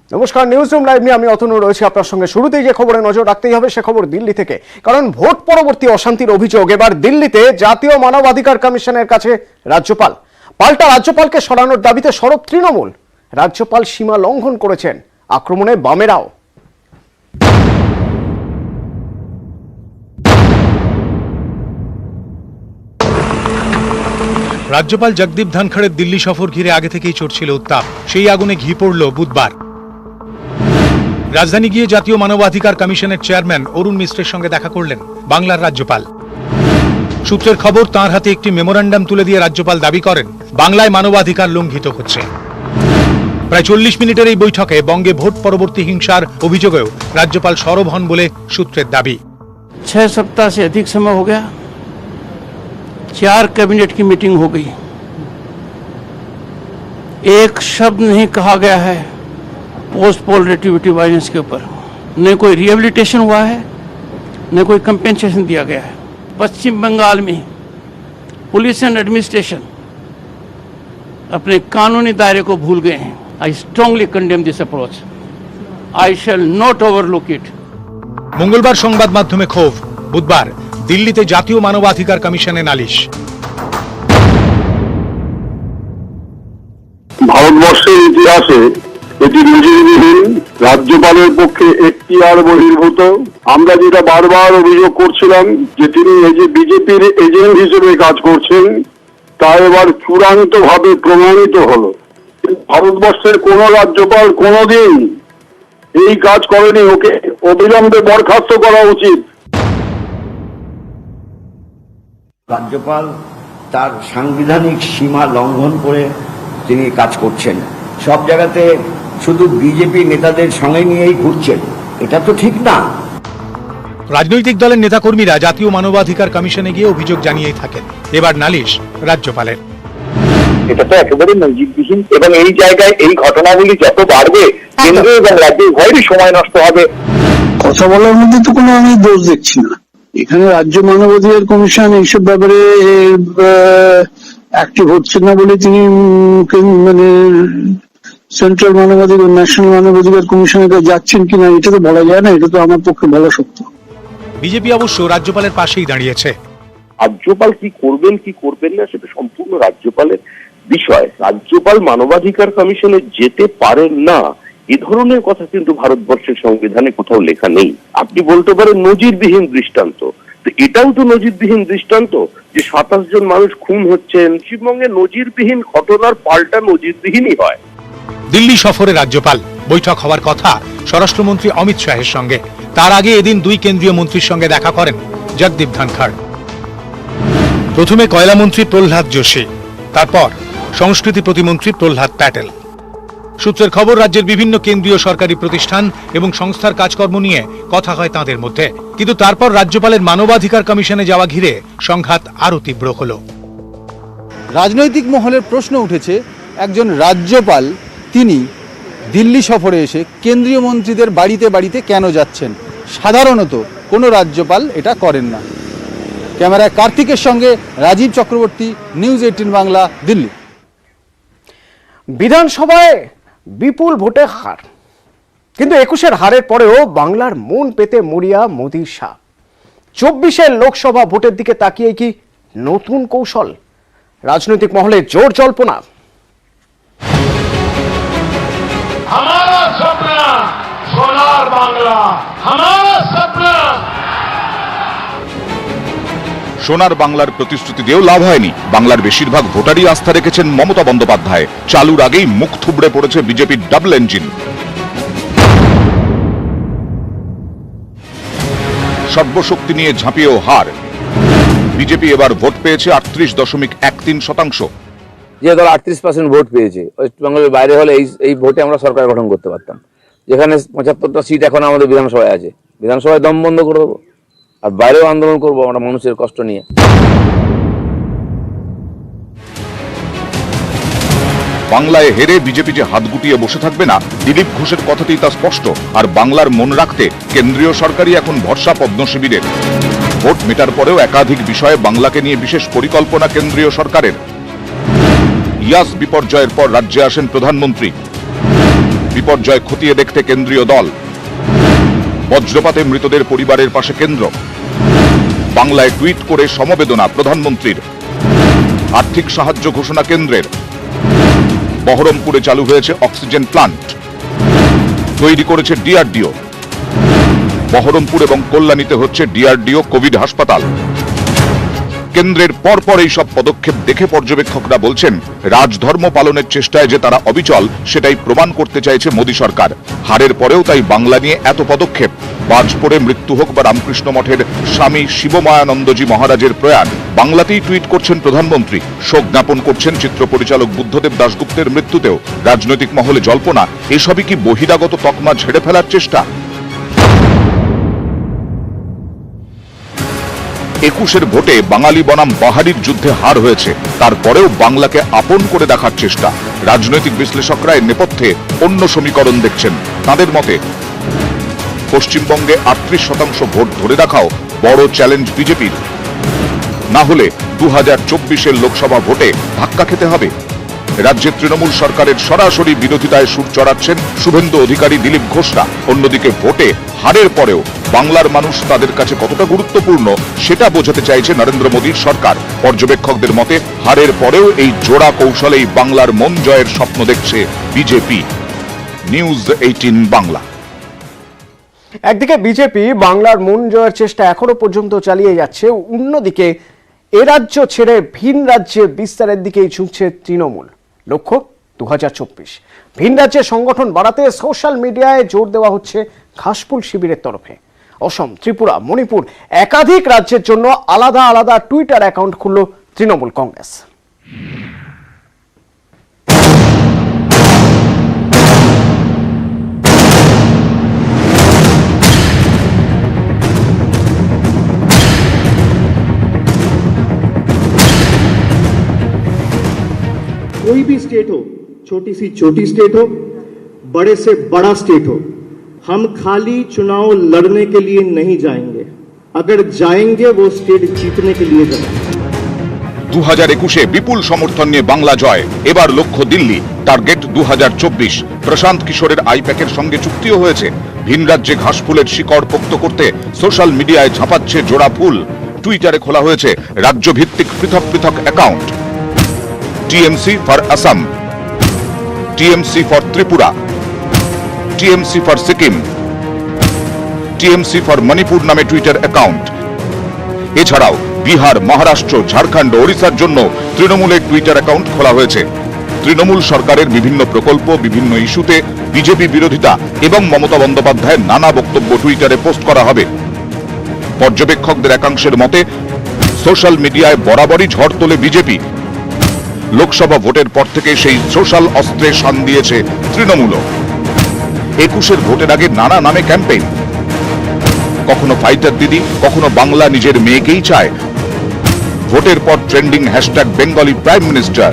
নমস্কার, news room live নিয়ে আমি অতনু রয়েছি আপনার সঙ্গে। শুরুতেই যে খবরে নজর রাখতেই হবে সে খবর দিল্লি থেকে, কারণ ভোট পরবর্তী অশান্তির অভিযোগ এবার দিল্লিতে জাতীয় মানবাধিকার কমিশনের কাছে রাজ্যপাল। পাল্টা রাজ্যপালকে সরানোর দাবিতে সরব তৃণমূল। রাজ্যপাল সীমা লঙ্ঘন করেছেন, আক্রমণে বামেরাও। রাজ্যপাল জগদীপ ধনখড়ের দিল্লি সফর ঘিরে আগে থেকেই চড়ছিল উত্তাপ। সেই আগুনে ঘি পড়ল বুধবার। রাজধানী গিয়ে জাতীয় মানবাধিকার কমিশনের চেয়ারম্যান অরুণ মিশ্রের সঙ্গে দেখা করলেন বাংলার রাজ্যপাল। সূত্রের খবর, তাঁর হাতে একটি মেমোরান্ডাম তুলে দিয়ে রাজ্যপাল দাবি করেন বাংলায় মানবাধিকার লঙ্ঘিত হচ্ছে। প্রায় 40 মিনিটের এই বৈঠকে বঙ্গে ভোট পরবর্তী হিংসার অভিযোগেও রাজ্যপাল সরব হন বলে সূত্রের দাবি। 6 सप्ताह से अधिक समय हो गया, 4 कैबिनेट की मीटिंग हो गई, एक शब्द नहीं कहा गया है पोस्ट पोल रेटिविटी वायलेंस के ऊपर। न कोई रिहेबिलिटेशन हुआ है, न कोई कंपेंसेशन दिया गया है। पश्चिम बंगाल में पुलिस एंड एडमिनिस्ट्रेशन अपने कानूनी दायरे को भूल गए हैं। I strongly condemn this approach. I shall not overlook it. মঙ্গলবার সংবাদ মাধ্যমে ক্ষোভ, বুধবার দিল্লিতে জাতীয় মানবাধিকার কমিশনে নালিশ। ভারতবর্ষের ইতিহাসে এটি নজিরবিহীন, রাজ্যপালের পক্ষে এখতিয়ার বহির্ভূত। আমরা যেটা বারবার অভিযোগ করছিলাম যে তিনি বিজেপির এজেন্ট হিসেবে কাজ করছেন, তা এবার চূড়ান্ত ভাবে প্রমাণিত হলো। ভারতবর্ষের কোন রাজ্যপাল কোনদিন এই কাজ করেনি। ওকে অবিলম্বে বরখাস্ত করা উচিত। রাজ্যপাল তার সাংবিধানিক সীমা লঙ্ঘন করে তিনি কাজ করছেন। সব জায়গাতে শুধু বিজেপি নেতাদের সঙ্গে নিয়েই ঘুরছেন, এটা তো ঠিক না। রাজনৈতিক দলের নেতাকর্মীরা জাতীয় মানবাধিকার কমিশনে গিয়ে অভিযোগ জানিয়েই থাকেন। এবার নালিশ রাজ্যপালের। এটা তো একেবারে নজিরবিহীন, এবং এই জায়গায় এই ঘটনাগুলি যত বাড়বে কেন্দ্র এবং রাজ্যে উভয়েরই সময় নষ্ট হবে। কথা বলার মধ্যে তো কোনো আমি দোষ দেখছি না। এখানে রাজ্য মানবাধিকার কমিশন এইসব ব্যাপারে অ্যাক্টিভ হচ্ছে না বলে তিনি মানে সেন্ট্রাল মানবাধিকার, ন্যাশনাল মানবাধিকার কমিশনের কাছে যাচ্ছেন কিনা এটা তো বলা যায় না। এটা তো আমার পক্ষে বলা সত্য। বিজেপি অবশ্য রাজ্যপালের পাশেই দাঁড়িয়েছে। রাজ্যপাল কি করবেন কি করবেন না সেটা সম্পূর্ণ রাজ্যপালের বিষয়। রাজ্যপাল মানবাধিকার কমিশনে যেতে পারেন না, এ ধরনের কথা কিন্তু ভারতবর্ষের সংবিধানে কোথাও লেখা নেই। আপনি বলতে পারেন নজিরবিহীন দৃষ্টান্ত, তো এটাও তো নজিরবিহীন দৃষ্টান্ত যে 27 জন মানুষ খুন হচ্ছেন। পশ্চিমবঙ্গে নজিরবিহীন ঘটনার পাল্টা নজিরবিহীনই হয়। দিল্লি সফরে রাজ্যপাল, বৈঠক হওয়ার কথা স্বরাষ্ট্রমন্ত্রী অমিত শাহের সঙ্গে। তার আগে এদিন 2 কেন্দ্রীয় মন্ত্রীর সঙ্গে দেখা করেন জগদীপ ধনখড়। প্রথমে কয়লামন্ত্রী প্রহ্লাদ যোশী, তারপর সংস্কৃতি প্রতিমন্ত্রী প্রহ্লাদ প্যাটেল। সূত্রের খবর, রাজ্যের বিভিন্ন কেন্দ্রীয় সরকারি প্রতিষ্ঠান এবং সংস্থার কাজকর্ম নিয়ে কথা হয় তাঁদের মধ্যে। কিন্তু তারপর রাজ্যপালের মানবাধিকার কমিশনে যাওয়া ঘিরে সংঘাত আরো তীব্র হল। রাজনৈতিক মহলের প্রশ্ন উঠেছে, একজন রাজ্যপাল তিনি দিল্লি সফরে এসে কেন্দ্রীয় মন্ত্রীদের বাড়িতে বাড়িতে কেন যাচ্ছেন? সাধারণত কোনো রাজ্যপাল এটা করেন না। ক্যামেরায় কার্তিকের সঙ্গে রাজীব চক্রবর্তী, নিউজ 18 বাংলা, দিল্লি। বিধানসভায় বিপুল ভোটে হার, কিন্তু 21-এর হারের পরেও বাংলার মন পেতে মরিয়া মোদী শাহ। 24-এর লোকসভা ভোটের দিকে তাকিয়ে কি নতুন কৌশল? রাজনৈতিক মহলে জোর জল্পনা। हमारा सपना सोनार बांग्ला, हमारा सपना। সোনার বাংলার প্রতিশ্রুতি দিয়েও লাভ হয়নি। বাংলার বেশিরভাগ ভোটারই আস্থা রেখেছেন মমতা বন্দ্যোপাধ্যায়। চালুর আগেই মুখ থুবড়ে পড়েছে বিজেপির ডাবল ইঞ্জিন। সর্বশক্তি নিয়ে ঝাঁপিয়েও হার। বিজেপি এবার ভোট পেয়েছে 38.13%। যে দল 38% ভোট পেয়েছে, ওয়েস্টবেঙ্গলের বাইরে হলে এই ভোটে আমরা সরকার গঠন করতে পারতাম। যেখানে 75টা সিট এখন আমাদের বিধানসভায় আছে, বিধানসভায় দম বন্ধ করে দেবো, আর বাইরেও আন্দোলন করবো আমরা মানুষের কষ্ট নিয়ে। বাংলায় হেরে বিজেপি যে হাত গুটিয়ে বসে থাকবে না, দিলীপ ঘোষের কথাতেই তা স্পষ্ট। আর বাংলার মন রাখতে কেন্দ্রীয় সরকারই এখন ভরসা পদ্ম শিবিরের। ভোট মেটার পরেও একাধিক বিষয়ে বাংলাকে নিয়ে বিশেষ পরিকল্পনা কেন্দ্রীয় সরকারের। ইয়াস বিপর্যয়ের পর রাজ্যে আসেন প্রধানমন্ত্রী। বিপর্যয় খতিয়ে দেখতে কেন্দ্রীয় দল। বজ্রপাতে মৃতদের পরিবারের পাশে কেন্দ্র। বাংলায় টুইট করে সমবেদনা প্রধানমন্ত্রীর। আর্থিক সাহায্য ঘোষণা কেন্দ্রের। বহরমপুরে চালু হয়েছে অক্সিজেন প্লান্ট, তৈরি করেছে ডিআরডিও। বহরমপুর এবং কল্যাণীতে হচ্ছে ডিআরডিও কোভিড হাসপাতাল। কেন্দ্রের পরপর এই সব পদক্ষেপ দেখে পর্যবেক্ষকরা বলছেন, রাজধর্ম পালনের চেষ্টায় যে তারা অবিচল সেটাই প্রমাণ করতে চাইছে মোদী সরকার। হারের পরেও তাই বাংলা নিয়ে এত পদক্ষেপ। বাজ পড়ে মৃত্যু হোক বা রামকৃষ্ণ মঠের স্বামী শিবমায়ানন্দজি মহারাজের প্রয়াণ, বাংলাতেই টুইট করছেন প্রধানমন্ত্রী। শোক জ্ঞাপন করছেন চিত্র পরিচালক বুদ্ধদেব দাশগুপ্তের মৃত্যুতেও। রাজনৈতিক মহলে জল্পনা, এসবই কি বহিরাগত তকমা ঝেড়ে ফেলার চেষ্টা? 21-এর ভোটে বাঙালি বনাম বাহারির যুদ্ধে হার হয়েছে, তারপরেও বাংলাকে আপন করে দেখার চেষ্টা। রাজনৈতিক বিশ্লেষকরা এর নেপথ্যে অন্য সমীকরণ দেখছেন। তাদের মতে পশ্চিমবঙ্গে 38% ভোট ধরে রাখাও বড় চ্যালেঞ্জ বিজেপির। না হলে 2024-এর লোকসভা ভোটে ধাক্কা খেতে হবে। রাজ্যের তৃণমূল সরকারের সরাসরি বিরোধিতায় সুর চড়াচ্ছেন শুভেন্দু অধিকারী, দিলীপ ঘোষরা। অন্যদিকে ভোটে হারের পরেও বাংলার মানুষ তাদের কাছে কতটা গুরুত্বপূর্ণ সেটা বোঝাতে চাইছে নরেন্দ্র মোদীর সরকার। পর্যবেক্ষকদের মতে হারের পরেও এই জোড়া কৌশলেই বাংলার মন জয়ের স্বপ্ন দেখছে বিজেপি। নিউজ 18 বাংলা। একদিকে বিজেপি বাংলার মন জয়ের চেষ্টা এখনো পর্যন্ত চালিয়ে যাচ্ছে, অন্যদিকে এ রাজ্য ছেড়ে ভিন রাজ্যে বিস্তারের দিকেই ঝুঁকছে তৃণমূল। লক্ষ্য 2024। ভিন রাজ্যের সংগঠন বাড়াতে সোশ্যাল মিডিয়ায় জোর দেওয়া হচ্ছে ঘাসফুল শিবিরের তরফে। অসম, ত্রিপুরা, মণিপুর একাধিক রাজ্যের জন্য আলাদা আলাদা টুইটার অ্যাকাউন্ট খুলল তৃণমূল কংগ্রেস। कोई भी स्टेट हो, छोटी सी छोटी स्टेट हो, बड़े से बड़ा स्टेट हो, हम खाली चुनाव लड़ने के लिए नहीं जाएंगे। अगर जाएंगे वो स्टेट जीतने के लिए जाएंगे। 2021-এ বিপুল সমর্থন নিয়ে বাংলা জয়। এবার লক্ষ্য দিল্লি, টার্গেট 2024। প্রশান্ত কিশোরের আইপ্যাকের সঙ্গে চুক্তিও হয়েছে। ভিন রাজ্যে ঘাসফুলের শিকড় পোক্ত করতে সোশ্যাল মিডিয়ায় ঝাঁপাচ্ছে জোড়া ফুল। টুইটারে খোলা হয়েছে রাজ্যভিত্তিক পৃথক পৃথক account. TMC for Assam, TMC for Tripura, TMC for Sikkim, TMC for Manipur নামে টুইটার অ্যাকাউন্ট। এছাড়াও বিহার, মহারাষ্ট্র, ঝাড়খণ্ড, ওড়িশার জন্য তৃণমূলের টুইটার অ্যাকাউন্ট খোলা হয়েছে। তৃণমূল সরকারের বিভিন্ন প্রকল্প, বিভিন্ন ইস্যুতে বিজেপি বিরোধিতা এবং মমতা বন্দ্যোপাধ্যায়ের নানা বক্তব্য টুইটারে পোস্ট করা হবে। পর্যবেক্ষকদের একাংশের মতে সোশ্যাল মিডিয়ায় বরাবরই ঝড় তোলে বিজেপি। লোকসভা ভোটের পর থেকে সেই সোশ্যাল অস্ত্রে শান দিয়েছে তৃণমূল। 21-এর ভোটের আগে নানা নামে ক্যাম্পেইন, কখনো ফাইটার দিদি, কখনো বাংলা নিজের মেয়েকেই চায়। ভোটের পর trending hashtag Bengali prime minister,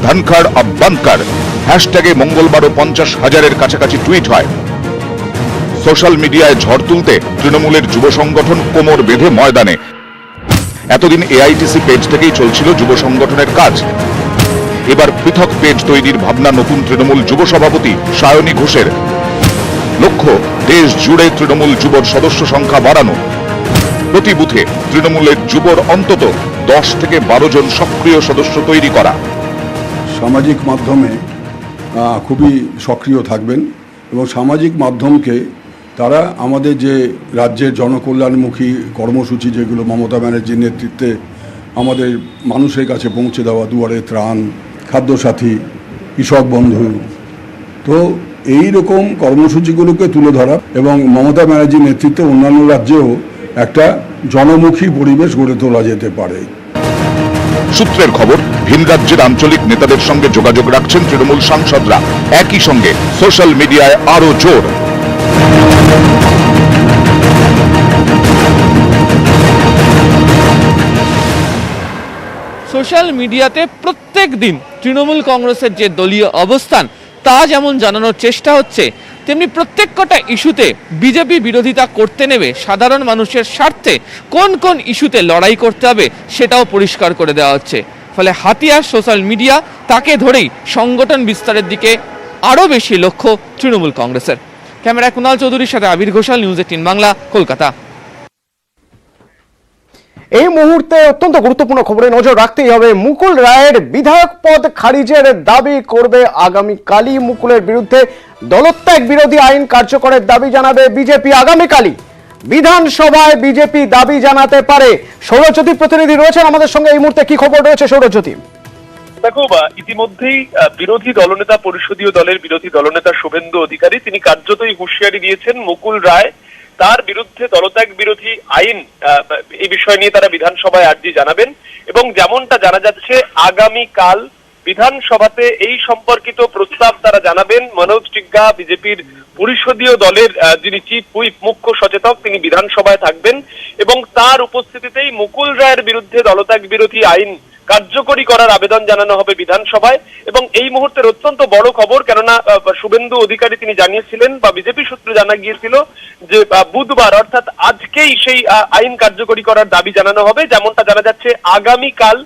Dhankhar অব বনকর হ্যাশট্যাগে মঙ্গলবারও 50,000-এর কাছাকাছি টুইট হয়। সোশ্যাল মিডিয়ায় ঝড় তুলতে তৃণমূলের যুব সংগঠন কোমর বেঁধে ময়দানে। এতদিন এআইটিসি পেজ থেকেই চলছিল যুব সংগঠনের কাজ। এবার পৃথক পেজ তৈরির ভাবনা নতুন তৃণমূল যুব সভাপতি সায়নী ঘোষের। লক্ষ্য দেশ জুড়ে তৃণমূল যুবর সদস্য সংখ্যা বাড়ানো। প্রতি বুথে তৃণমূলের যুবর অন্তত 10 থেকে 12 জন সক্রিয় সদস্য তৈরি করা। সামাজিক মাধ্যমে খুবই সক্রিয় থাকবেন এবং সামাজিক মাধ্যমকে তারা আমাদের যে রাজ্যের জনকল্যাণমুখী কর্মসূচি যেগুলো মমতা ব্যানার্জির নেতৃত্বে আমাদের মানুষের কাছে পৌঁছে দেওয়া, দুয়ারে ত্রাণ, খাদ্যসাথী, কৃষক বন্ধু, তো এই রকম কর্মসূচিগুলোকে তুলে ধরা এবং মমতা ব্যানার্জির নেতৃত্বে অন্যান্য রাজ্যেও একটা জনমুখী পরিবেশ গড়ে তোলা যেতে পারে। সূত্রের খবর, ভিন রাজ্যের আঞ্চলিক নেতাদের সঙ্গে যোগাযোগ রাখছেন তৃণমূল সাংসদরা। একই সঙ্গে সোশ্যাল মিডিয়ায় আরো জোর। সোশ্যাল মিডিয়াতে প্রত্যেক দিন তৃণমূল কংগ্রেসের যে দলীয় অবস্থান তা যেমন জানানোর চেষ্টা হচ্ছে, তেমনি প্রত্যেকটা ইস্যুতে বিজেপি বিরোধিতা করতে নেবে সাধারণ মানুষের স্বার্থে কোন কোন ইস্যুতে লড়াই করতে হবে সেটাও পরিষ্কার করে দেওয়া হচ্ছে। ফলে হাতিয়ার সোশ্যাল মিডিয়া, তাকে ধরেই সংগঠন বিস্তারের দিকে আরও বেশি লক্ষ্য তৃণমূল কংগ্রেসের। ক্যামেরায় কুণাল চৌধুরীর সাথে আবির ঘোষাল, নিউজ 18 বাংলা, কলকাতা। এই মুহূর্তে অত্যন্ত গুরুত্বপূর্ণ খবরে নজর রাখতেই হবে। মুকুল রায়ের বিধায়ক পদ খারিজের দাবি করবে আগামীকালই। মুকুলের বিরুদ্ধে দলত্যাগ বিরোধী আইন কার্যকরের দাবি জানাবে বিজেপি আগামীকালই। বিধানসভায় বিজেপি দাবি জানাতে পারে। সৌরজ্যোতি প্রতিনিধি রয়েছেন আমাদের সঙ্গে। এই মুহূর্তে কি খবর রয়েছে সৌরজ্যোতি? দেখো, ইতিমধ্যেই বিরোধী দলনেতা, পরিষদীয় দলের বিরোধী দলনেতা শুভেন্দু অধিকারী তিনি কার্যতই হুঁশিয়ারি দিয়েছেন মুকুল রায় তার বিরুদ্ধে দলত্যাগ বিরোধী আইন, এই বিষয় নিয়ে তারা বিধানসভায় আর্জি জানাবেন। এবং যেমনটা জানা যাচ্ছে আগামীকাল বিধানসভাতে এই সম্পর্কিত প্রস্তাব তারা জানাবেন। মনোজ টিগ্গা, বিজেপির পরিষদীয় দলের যিনি চিফ হুইপ, মুখ্য সচেতক, তিনি বিধানসভায় থাকবেন এবং তার উপস্থিতিতেই মুকুল রায়ের বিরুদ্ধে দলত্যাগ বিরোধী আইন কার্যকরী করার আবেদন জানানো হবে বিধানসভায়। এবং এই মুহূর্তের অত্যন্ত বড় খবর, কেননা শুভেন্দু অধিকারী তিনি জানিয়েছিলেন বা বিজেপি সূত্রে জানা গিয়েছিল যে বুধবার অর্থাৎ আজকেই সেই আইন কার্যকরী করার দাবি জানানো হবে। যেমনটা জানা যাচ্ছে আগামীকাল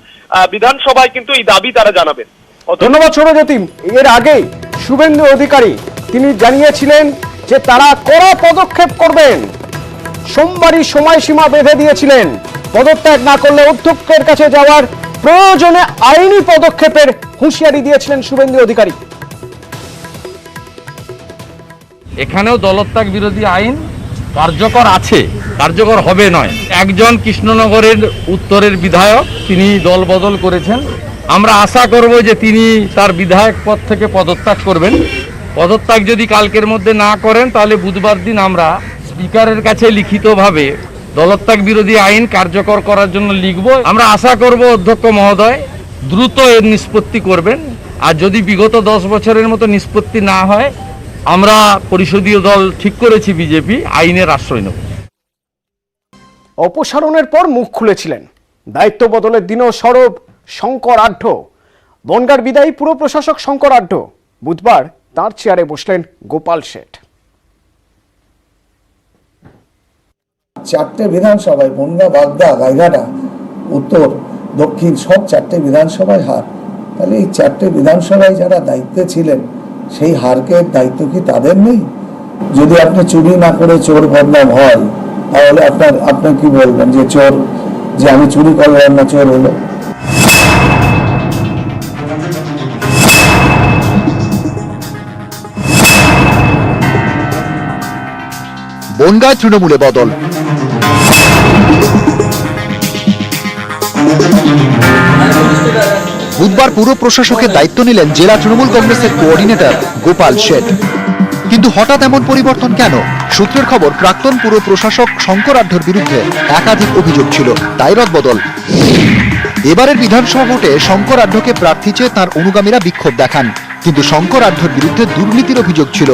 বিধানসভায় কিন্তু এই দাবি তারা জানাবেন। ধন্যবাদ সৌরজ্যোতি। এর আগে শুভেন্দু অধিকারী তিনি জানিয়েছিলেন যে তারা কড়া পদক্ষেপ করবেন। সোমবারই সময়সীমা বেঁধে দিয়েছিলেন। পদত্যাগ না করলে অধ্যক্ষের কাছে যাওয়ার প্রয়োজনে আইনি পদক্ষেপের হুঁশিয়ারি দিয়েছিলেন শুভেন্দু অধিকারী। এখানেও দলত্যাগ বিরোধী আইন কার্যকর আছে, কার্যকর হবে নয়। একজন কৃষ্ণনগরের উত্তরের বিধায়ক তিনি দল বদল করেছেন। আমরা আশা করব যে তিনি তার বিধায়ক পদ থেকে পদত্যাগ করবেন। পদত্যাগ যদি কালকের মধ্যে না করেন তাহলে বুধবার দিন আমরা স্পিকারের কাছে লিখিতভাবে দলত্যাগ বিরোধী আইন কার্যকর করার জন্য লিখব। আমরা আশা করব অধ্যক্ষ মহোদয় দ্রুত এর নিষ্পত্তি করবেন। আর যদি বিগত 10 বছরের মতো নিষ্পত্তি না হয়, আমরা পরিষদীয় দল ঠিক করেছি বিজেপি আইনের আশ্রয় নেব। অপসারণের পর মুখ খুলেছিলেন। দায়িত্ব বদলের দিনও সরব শঙ্কর আঢ্য। বনগাঁর বিদায়ী পুর প্রশাসক শঙ্কর আঢ্য। বুধবার তার চেয়ারে বসলেন গোপাল শেঠ। 4টে বিধানসভায় বনগাঁ, বাগদা, গাইঘাটা, উত্তর, দক্ষিণ সব 4টে বিধানসভায় হার। তাহলে এই 4টে বিধানসভায় যারা দায়িত্বে ছিলেন সেই হারকে দায়িত্ব কি তাদের নেই? যদি আপনি চুরি না করে চোর বদনাম হয় তাহলে আপনি কি বলবেন যে চোর, যে আমি চুরি করলাম না চোর হলো? বনগাঁ তৃণমূলে বদল। বুধবার পুর প্রশাসকের দায়িত্ব নিলেন জেলা তৃণমূল কংগ্রেসের কোঅর্ডিনেটর গোপাল শেঠ। কিন্তু হঠাৎ এমন পরিবর্তন কেন? সূত্রের খবর, প্রাক্তন পুর প্রশাসক শঙ্কর আঢ্যর বিরুদ্ধে একাধিক অভিযোগ ছিল, তাই রদবদল। এবারের বিধানসভা ভোটে শঙ্কর আঢ্যকে প্রার্থী চেয়ে তাঁর অনুগামীরা বিক্ষোভ দেখান। কিন্তু শঙ্কর আঢ্যর বিরুদ্ধে দুর্নীতির অভিযোগ ছিল।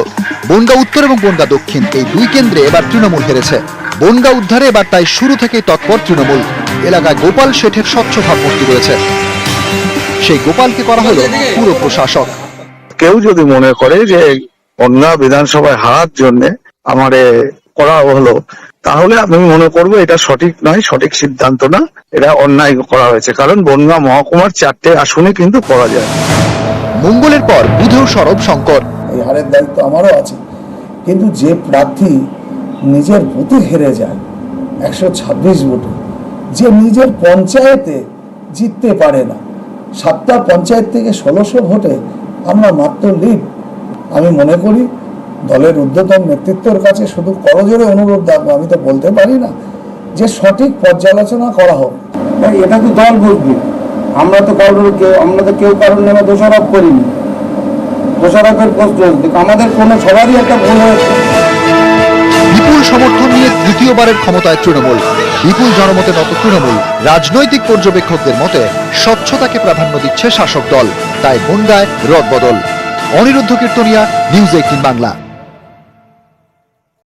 বনগাঁ উত্তর এবং বনগাঁ দক্ষিণ এই দুই কেন্দ্রে এবার তৃণমূল হেরেছে। বনগাঁ উদ্ধারে এবার তাই শুরু থেকেই তৎপর তৃণমূল। এলাকায় গোপাল শেঠের স্বচ্ছ ভাবমূর্তি রয়েছে। সেই গোপালকে করা হলো পুর প্রশাসক। কেউ যদি মনে করে যে বনগাঁ বিধানসভায় হারার জন্য আমারে করা হলো, তাহলে আমি মনে করবো এটা সঠিক নয়, সঠিক সিদ্ধান্ত না, এটা অন্যায় করা হয়েছে। কারণ বনগাঁ মহকুমার 4টে আসনে কিন্তু করা যায়। মঙ্গলের পর বুধেও সরব শঙ্কর। এই হারের দায়িত্ব আমারও আছে, কিন্তু যে প্রার্থী নিজের বুথে হেরে যায় 126 ভোটে, যে নিজের পঞ্চায়েতে জিততে পারে না, 7টা পঞ্চায়েত থেকে 1600 ভোটে আমরা মাত্র লিড। আমি মনে করি দলের ঊর্ধ্বতন নেতৃত্বের কাছে শুধু করজোরে অনুরোধ রাখবো, আমি তো বলতে পারি না, যে সঠিক পর্যালোচনা করা হোক। এটা তো দল বুঝবে, আমরা তো কেউ কারণ নামে দোষারোপ করিনি। দোষারোপের প্রশ্ন আমাদের কোনো সবারই একটা ভুল হয়েছে। বিপুল সমর্থন নিয়ে দ্বিতীয়বারের ক্ষমতায় তৃণমূল। বিপুল জনমতে নত তৃণমূল। রাজনৈতিক পর্যবেক্ষকদের মতে স্বচ্ছতাকে প্রাধান্য দিচ্ছে শাসক দল, তাই বনগাঁয় রদবদল। অনিরুদ্ধ কীর্তনিয়া, নিউজ 18 বাংলা।